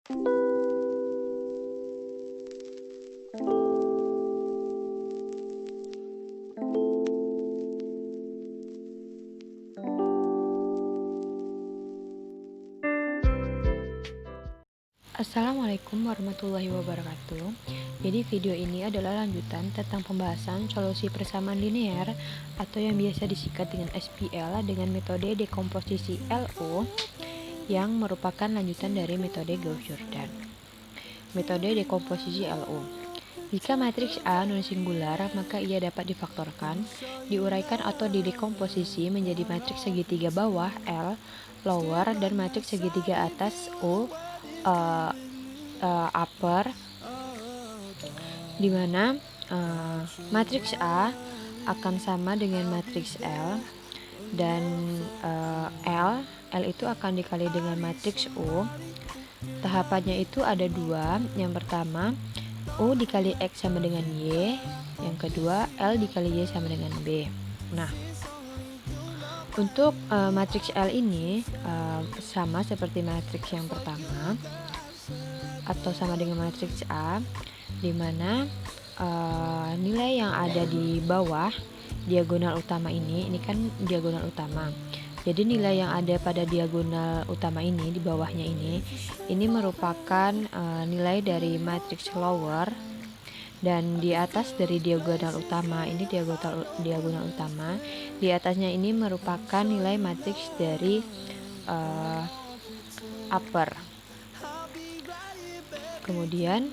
Assalamualaikum warahmatullahi wabarakatuh. Jadi video ini adalah lanjutan tentang pembahasan solusi persamaan linear atau yang biasa disingkat dengan SPL dengan metode dekomposisi LO yang merupakan lanjutan dari metode Gauss-Jordan. Metode dekomposisi LO. Jika matriks A non-singular, maka ia dapat difaktorkan, diuraikan atau didekomposisi menjadi matriks segitiga bawah L lower dan matriks segitiga atas O upper, di mana matriks A akan sama dengan matriks L dan L itu akan dikali dengan matriks O. Tahapannya itu ada dua. Yang pertama, O dikali X sama dengan Y. Yang kedua, L dikali Y sama dengan B. Nah, untuk matriks L ini sama seperti matriks yang pertama atau sama dengan matriks A, di mana nilai yang ada di bawah diagonal utama ini kan diagonal utama. Jadi nilai yang ada pada diagonal utama ini di bawahnya ini merupakan nilai dari matriks lower, dan di atas dari diagonal utama ini diagonal utama, di atasnya ini merupakan nilai matriks dari upper. Kemudian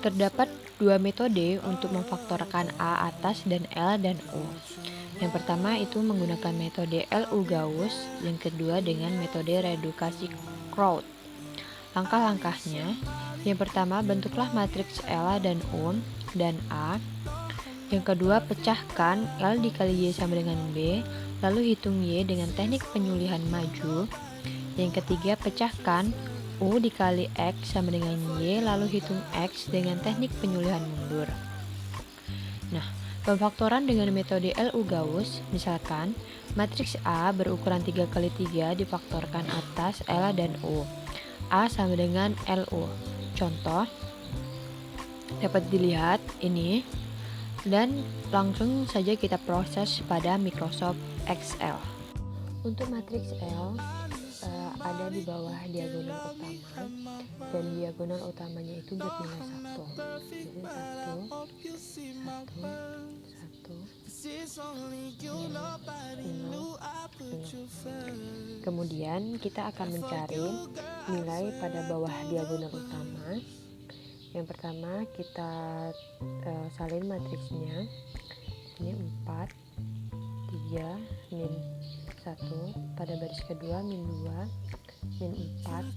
terdapat dua metode untuk memfaktorkan A atas dan L dan O. Yang pertama itu menggunakan metode LU Gauss, yang kedua dengan metode redukasi Crout. Langkah-langkahnya, yang pertama bentuklah matriks L dan O dan A. Yang kedua pecahkan L dikali Y sama dengan B, lalu hitung Y dengan teknik penyulihan maju. Yang ketiga pecahkan U dikali X sama dengan Y, lalu hitung X dengan teknik penyulihan mundur. Nah, pemfaktoran dengan metode LU Gauss, misalkan matriks A berukuran 3 kali 3 difaktorkan atas L dan O. A sama dengan LO. Contoh dapat dilihat ini, dan langsung saja kita proses pada Microsoft Excel. Untuk matriks L ada di bawah diagonal utama, dan diagonal utamanya itu bernilai 1. Jadi 1. Kemudian kita akan mencari nilai pada bawah diagonal utama. Yang pertama kita salin matriksnya. Ini 4, 3, min 1, pada baris kedua min 2, min 4,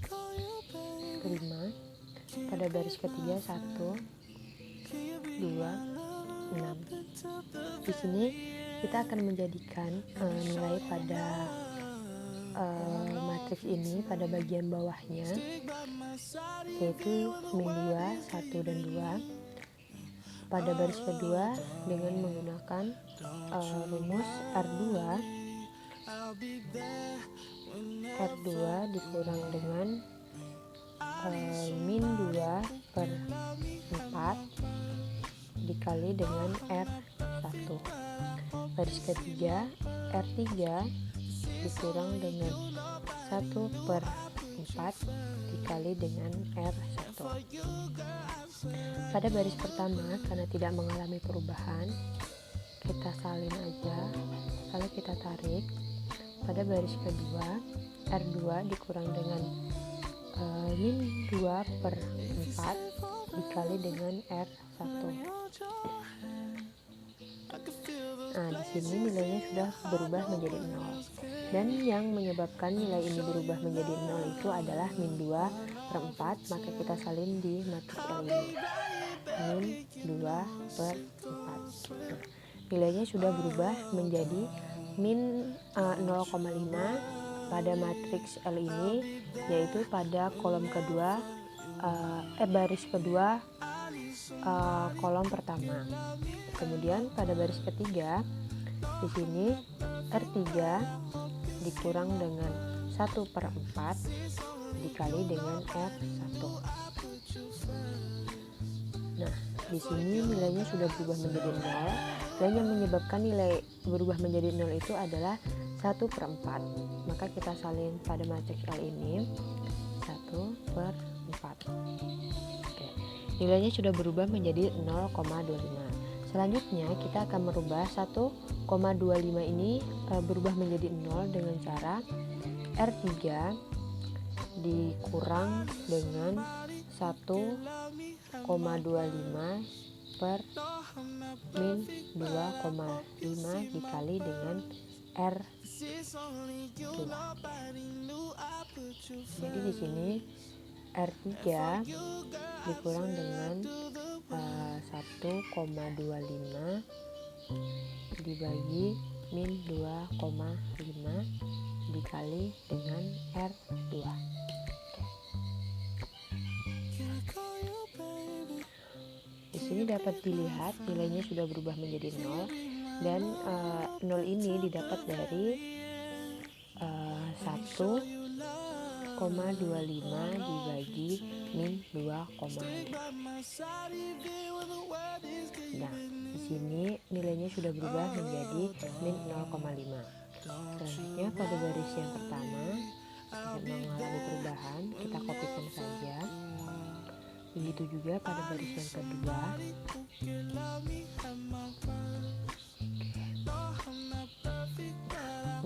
5, pada baris ketiga 1, 2, 6. Di sini kita akan menjadikan nilai pada matriks ini pada bagian bawahnya, yaitu min 2, 1, dan 2 pada baris kedua dengan menggunakan rumus R2 dikurang dengan min 2 per 4 dikali dengan R1. Baris ketiga R3 dikurang dengan 1 per 4 dikali dengan R1. Pada baris pertama, karena tidak mengalami perubahan, kita salin aja, lalu kita tarik. Pada baris kedua R2 dikurang dengan min 2 per 4 dikali dengan R1. Nah, di sini nilainya sudah berubah menjadi 0. Dan yang menyebabkan nilai ini berubah menjadi 0 itu adalah min 2 per 4, maka kita salin di matriks L ini. Min 2 per 4. Nilainya sudah berubah menjadi min 0,5 pada matriks L ini, yaitu pada kolom kedua baris kedua kolom pertama. Kemudian pada baris ketiga di sini R3 dikurang dengan 1 per 4 dikali dengan R1. Nah, di sini nilainya sudah berubah menjadi 0, dan yang menyebabkan nilai berubah menjadi 0 itu adalah 1/4. Maka kita salin pada matriks L ini 1/4. Oke, nilainya sudah berubah menjadi 0,25. Selanjutnya kita akan merubah 1,25 ini berubah menjadi 0 dengan cara R3 dikurang dengan 1,25 per min 2,5 dikali dengan R2. Jadi di sini R3 dikurang dengan 1,25 dibagi min 2,5 dikali dengan R2. Di sini dapat dilihat nilainya sudah berubah menjadi 0, dan 0 ini didapat dari 1,25 dibagi min 2,5. Nah, di sini nilainya sudah berubah menjadi min 0,5. Selanjutnya pada baris yang pertama mengalami perubahan, kita kopikan saja. Begitu juga pada baris yang kedua.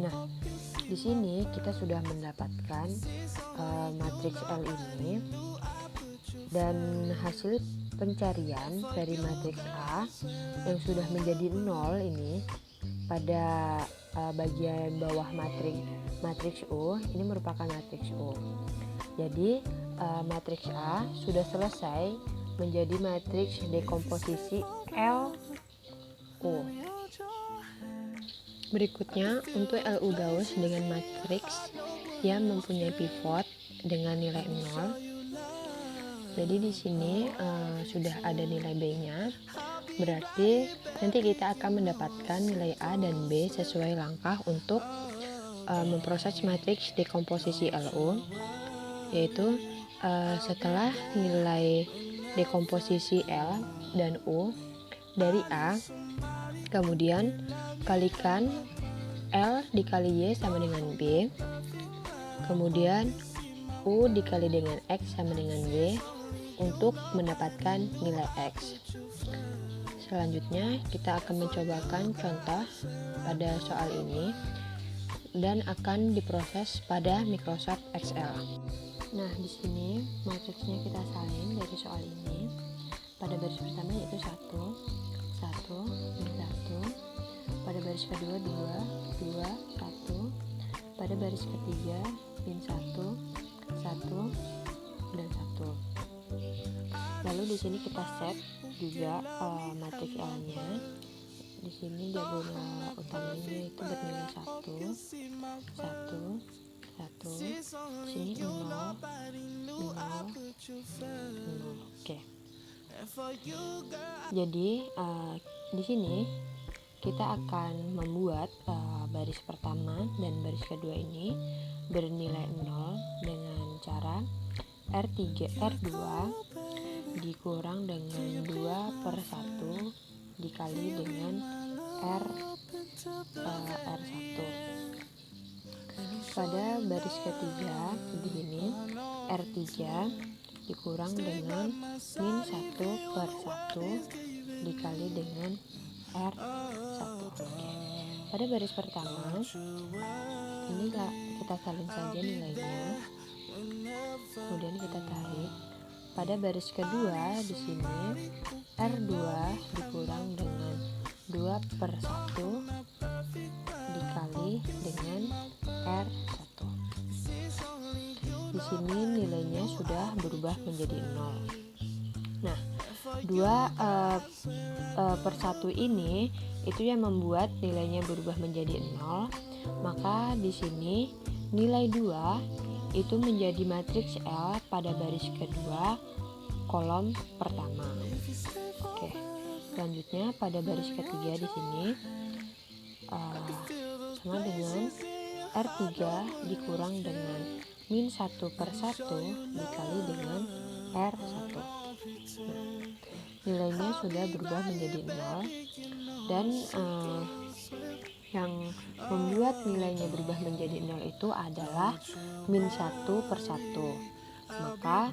Nah, di sini kita sudah mendapatkan matriks L ini, dan hasil pencarian dari matriks A yang sudah menjadi 0 ini pada bagian bawah matriks U ini merupakan matriks U. Jadi matriks A sudah selesai menjadi matriks dekomposisi LU. Berikutnya untuk LU Gauss dengan matriks yang mempunyai pivot dengan nilai 0. Jadi di sini sudah ada nilai B-nya. Berarti nanti kita akan mendapatkan nilai A dan B sesuai langkah untuk memproses matriks dekomposisi LU, yaitu setelah nilai dekomposisi L dan U dari A, kemudian kalikan L dikali Y sama dengan B, kemudian U dikali dengan X sama dengan Y untuk mendapatkan nilai X. Selanjutnya kita akan mencobakan contoh pada soal ini dan akan diproses pada Microsoft Excel. Nah, di sini matriksnya kita salin dari soal ini. Pada baris pertama yaitu 1, 1, 1. Pada baris kedua 2, 2, 1. Pada baris ketiga min 1, 1, dan 1. Lalu di sini kita set juga matriks L-nya. Di sini diagonal utamanya itu bernilai 1, 1, 1. Di sini 0, 0, 0. Oke. Jadi di sini kita akan membuat baris pertama dan baris kedua ini bernilai 0 dengan cara R2 dikurang dengan 2/1 dikali dengan R1. Pada baris ketiga di sini R3 dikurang dengan min 1/1 dikali dengan R1. Pada baris pertama ini kita salin saja nilainya, kemudian kita tarik. Pada baris kedua di sini R2 dikurang dengan 2/1 dikali dengan R1. Di sini nilainya sudah berubah menjadi 0. Nah, 2/1 ini itu yang membuat nilainya berubah menjadi 0. Maka di sini nilai 2 itu menjadi matriks L pada baris kedua kolom pertama. Oke, selanjutnya pada baris ketiga di sini sama dengan R3 dikurang dengan min 1/1 dikali dengan R1. Nilainya sudah berubah menjadi 0, dan yang membuat nilainya berubah menjadi 0 itu adalah min 1/1. Maka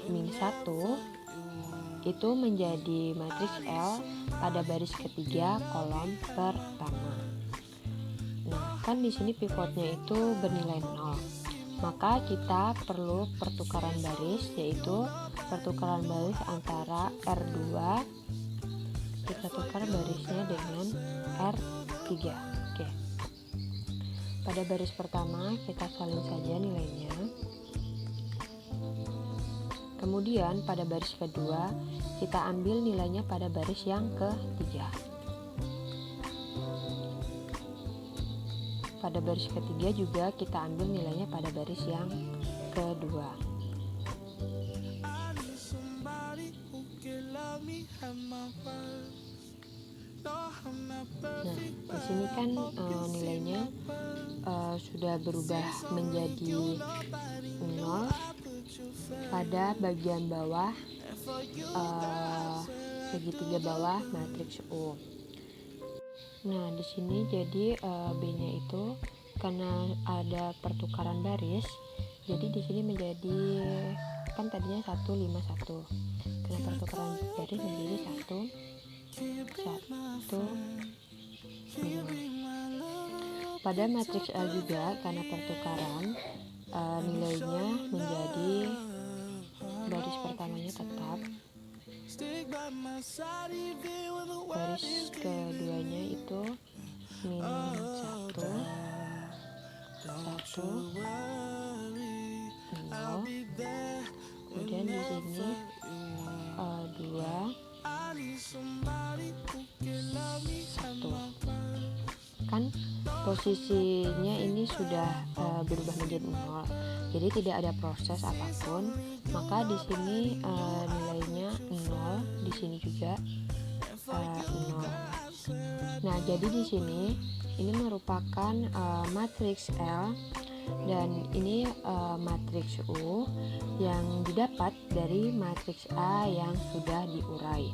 min 1 itu menjadi matriks L pada baris ketiga kolom pertama. Nah, kan di sini pivotnya itu bernilai 0. Maka kita perlu pertukaran baris, yaitu pertukaran baris antara R2, kita tukar barisnya dengan R3. Oke. Pada baris pertama kita salin saja nilainya. Kemudian pada baris kedua kita ambil nilainya pada baris yang ketiga. Pada baris ketiga juga kita ambil nilainya pada baris yang kedua. Nah, di sini kan nilainya sudah berubah menjadi 0 pada bagian bawah segitiga bawah matriks U. Nah, di sini jadi B-nya itu karena ada pertukaran baris, jadi di sini menjadi, kan tadinya 151. Karena pertukaran baris menjadi 1 1 5. Pada matriks L juga karena pertukaran nilainya menjadi baris pertamanya tetap, baris keduanya itu min 1 1 0, kemudian di sini 2 1. Kan posisinya ini sudah berubah menjadi 0, jadi tidak ada proses apapun. Maka di sini nilainya 0, di sini juga 0. Nah, jadi di sini ini merupakan matriks L, dan ini matriks U yang didapat dari matriks A yang sudah diurai.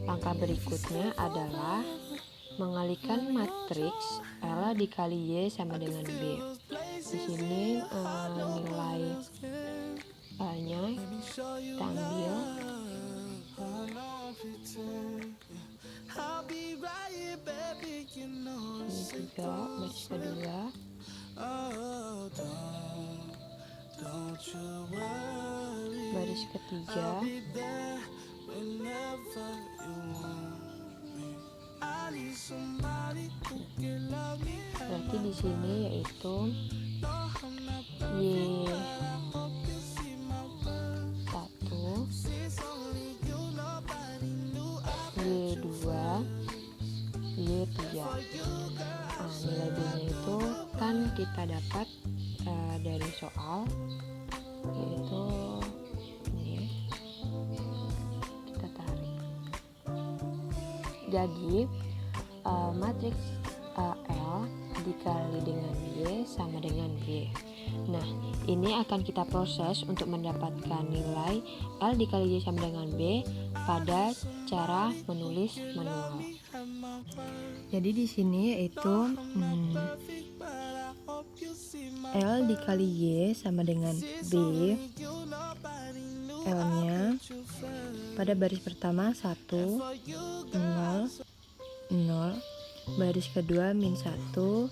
Langkah berikutnya adalah mengalihkan matriks L dikali Y sama dengan B. Di sini nilai A-nya kita ambil, ini juga baris kedua, baris ketiga, berarti di sini yaitu Y1, Y2, Y3. Nah, nilai B-nya itu kan kita dapat dari soal, yaitu ini, kita tarik. Jadi matriks L dikali dengan Y sama dengan B. Nah, ini akan kita proses untuk mendapatkan nilai L dikali Y sama dengan B pada cara menulis manual. Jadi di sini yaitu L dikali Y sama dengan B. L-nya pada baris pertama 1 0 0, baris kedua min 1 1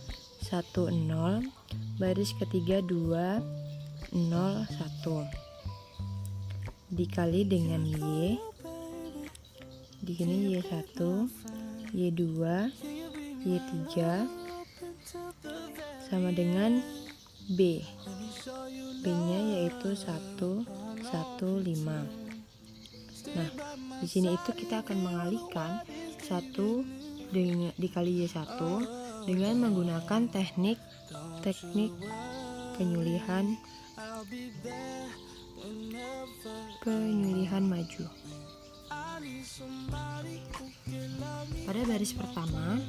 0, baris ketiga 2 0 1 dikali dengan Y. Di sini Y1, Y2, Y3 sama dengan B. B-nya yaitu 1 1 5. Nah, di sini itu kita akan mengalihkan 1 dikali Y1 dengan menggunakan teknik penyulihan maju. Pada baris pertama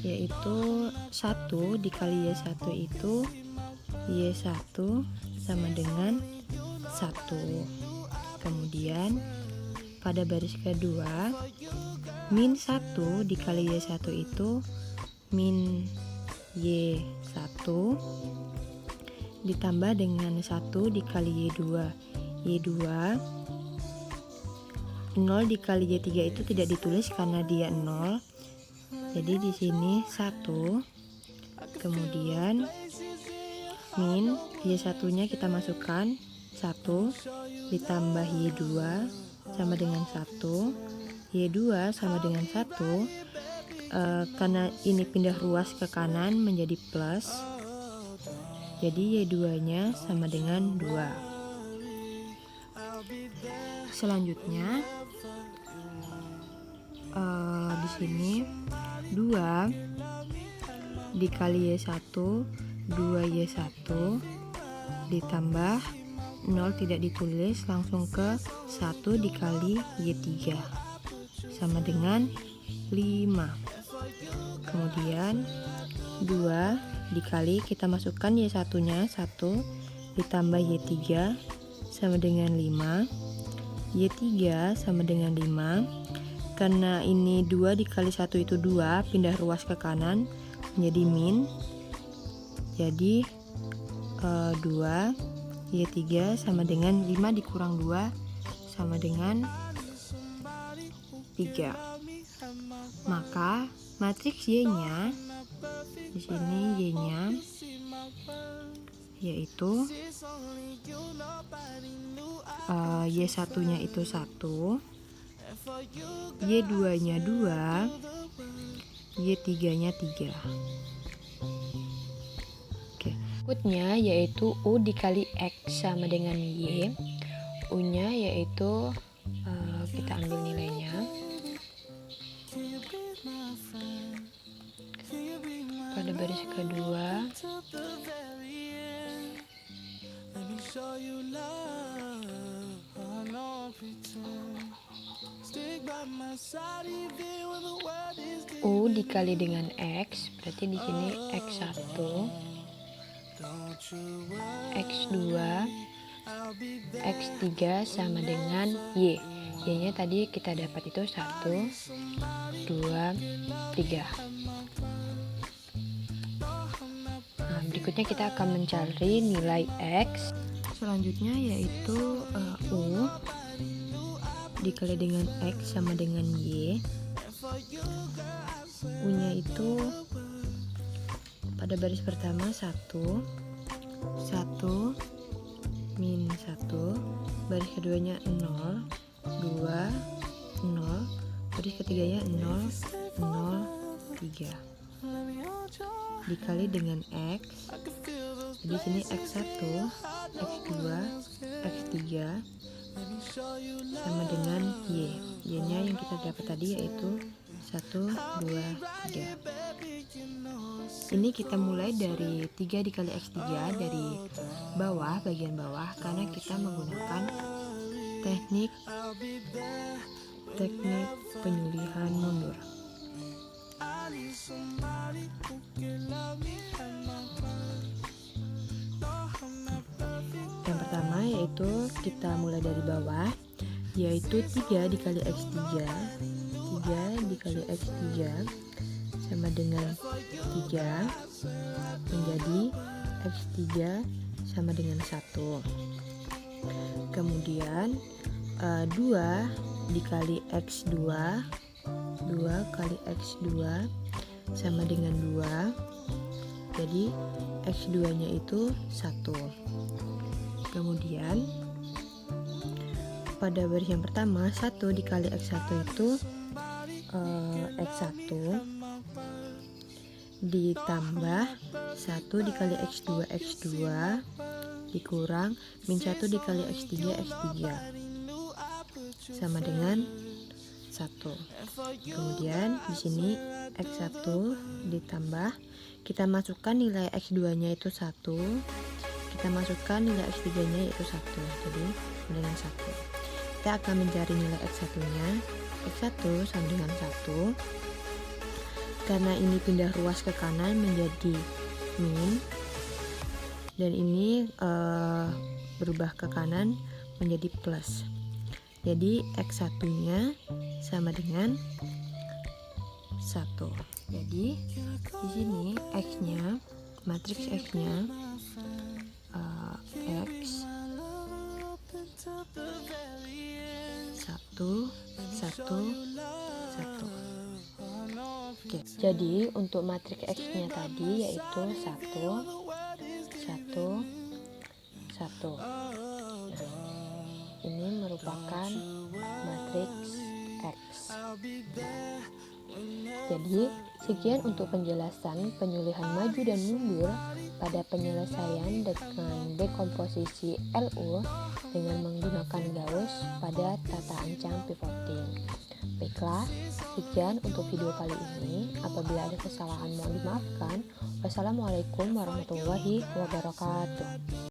yaitu 1 dikali Y1 itu Y1 sama dengan 1. Kemudian pada baris kedua, min 1 dikali Y1 itu min Y1 ditambah dengan 1 dikali Y2. Y2 0 dikali Y3 itu tidak ditulis karena dia 0. Jadi di sini 1. Kemudian min Y1-nya kita masukkan 1 ditambah Y2 sama dengan 1. Y2 sama dengan 1. Karena ini pindah ruas ke kanan menjadi plus, jadi Y2-nya sama dengan 2. Selanjutnya di sini 2 dikali Y1 2Y1 ditambah 0 tidak ditulis, langsung ke 1 dikali Y3 sama dengan 5. Kemudian 2 dikali, kita masukkan Y1 nya 1 ditambah Y3 sama dengan 5. Y3 sama dengan 5. Karena ini 2 dikali 1 itu 2, pindah ruas ke kanan menjadi min. Jadi 2 Y3 sama dengan 5 dikurang 2 sama dengan 3. Maka matriks Y-nya di sini, Y-nya yaitu Y1-nya itu 1, Y2-nya 2, Y3-nya 3. Oke. Berikutnya yaitu U dikali X sama dengan Y. U-nya yaitu kita ambil nilainya. Pada baris kedua U dikali dengan X, berarti di sini X1, X2, X3 sama dengan Y. Y-nya tadi kita dapat itu 1, 2, 3. Nah, berikutnya kita akan mencari nilai X. Selanjutnya yaitu U dikali dengan X sama dengan Y. U-nya itu pada baris pertama 1, 1, min 1, baris keduanya 0, 2, 0, baris ketiganya 0, 0, 3 dikali dengan X. Jadi sini X1, X2, X3 sama dengan Y. Y-nya yang kita dapat tadi yaitu 1, 2, 3. Ini kita mulai dari 3 dikali X3 dari bawah, bagian bawah, karena kita menggunakan teknik penyulihan mundur. Yang pertama yaitu kita mulai dari bawah, yaitu 3 dikali X3. 3 dikali X3 sama dengan 3, menjadi X3 sama dengan 1. Kemudian 2 dikali X2, 2 kali X2 sama dengan 2, jadi X2 nya itu 1. Kemudian pada baris yang pertama 1 dikali X1 itu X1 ditambah 1 dikali X2 X2 dikurang min 1 dikali X3 X3 sama dengan 1. Kemudian di sini X1 ditambah, kita masukkan nilai X2 nya itu 1, kita masukkan nilai X3 nya yaitu 1, jadi dengan 1. Kita akan mencari nilai X1 nya. X1 sama dengan 1, karena ini pindah ruas ke kanan menjadi min, dan ini berubah ke kanan menjadi plus. Jadi X1 nya sama dengan 1. Jadi di sini X-nya, matriks X-nya X 1 1 1. Oke. Jadi untuk matriks X-nya tadi yaitu 1 1 1. Nah, ini merupakan matriks X. Jadi, sekian untuk penjelasan penyulihan maju dan mundur pada penyelesaian dengan dekomposisi LU dengan menggunakan Gauss pada tata ancang pivoting. Baiklah, sekian untuk video kali ini. Apabila ada kesalahan mohon dimaafkan. Wassalamualaikum warahmatullahi wabarakatuh.